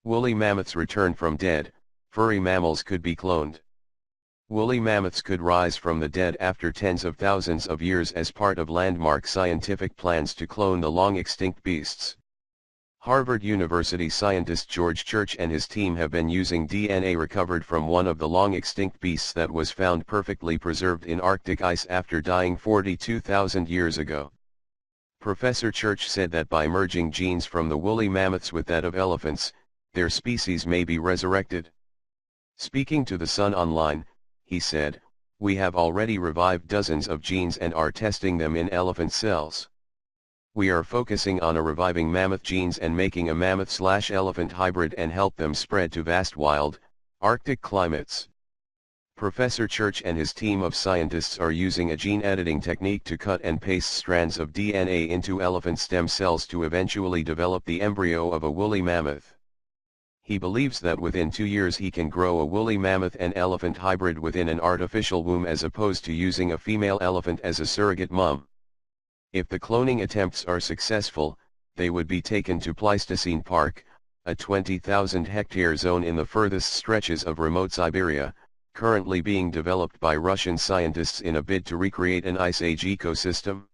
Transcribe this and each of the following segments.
Woolly mammoths return from dead. Furry mammals could be cloned. Woolly mammoths could rise from the dead after tens of thousands of years as part of landmark scientific plans to clone the long-extinct beasts. Harvard University scientist George Church and his team have been using DNA recovered from one of the long-extinct beasts that was found perfectly preserved in Arctic ice after dying 42,000 years ago. Professor Church said that by merging genes from the woolly mammoths with that of elephants, their species may be resurrected. Speaking to The Sun Online, he said, "We have already revived dozens of genes and are testing them in elephant cells. We are focusing on reviving mammoth genes and making a mammoth/elephant hybrid and help them spread to vast wild, Arctic climates." Professor Church and his team of scientists are using a gene editing technique to cut and paste strands of DNA into elephant stem cells to eventually develop the embryo of a woolly mammoth. He believes that within 2 years he can grow a woolly mammoth and elephant hybrid within an artificial womb as opposed to using a female elephant as a surrogate mom. If the cloning attempts are successful, they would be taken to Pleistocene Park, a 20,000-hectare zone in the furthest stretches of remote Siberia, currently being developed by Russian scientists in a bid to recreate an Ice Age ecosystem.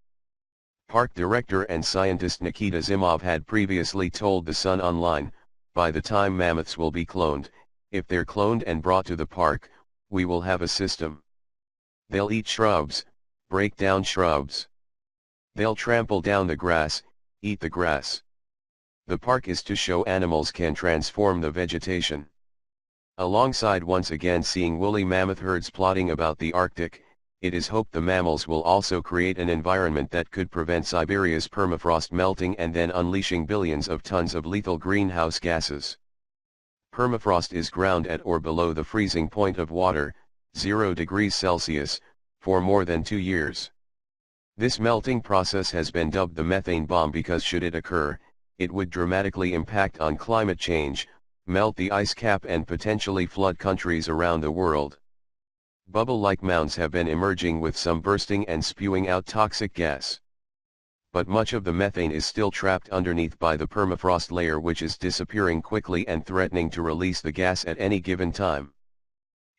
Park director and scientist Nikita Zimov had previously told The Sun Online, "By the time mammoths will be cloned, if they're cloned and brought to the park, we will have a system. They'll eat shrubs, break down shrubs. They'll trample down the grass, eat the grass. The park is to show animals can transform the vegetation." Alongside once again seeing woolly mammoth herds plodding about the Arctic, it is hoped the mammals will also create an environment that could prevent Siberia's permafrost melting and then unleashing billions of tons of lethal greenhouse gases. Permafrost is ground at or below the freezing point of water, 0 degrees Celsius, for more than 2 years. This melting process has been dubbed the methane bomb because should it occur, it would dramatically impact on climate change, melt the ice cap and potentially flood countries around the world. Bubble-like mounds have been emerging with some bursting and spewing out toxic gas. But much of the methane is still trapped underneath by the permafrost layer, which is disappearing quickly and threatening to release the gas at any given time.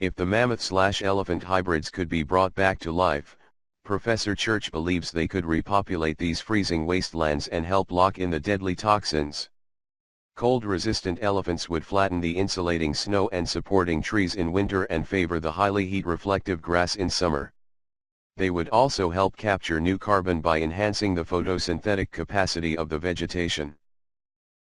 If the mammoth/elephant hybrids could be brought back to life, Professor Church believes they could repopulate these freezing wastelands and help lock in the deadly toxins. Cold-resistant elephants would flatten the insulating snow and supporting trees in winter and favor the highly heat-reflective grass in summer. They would also help capture new carbon by enhancing the photosynthetic capacity of the vegetation.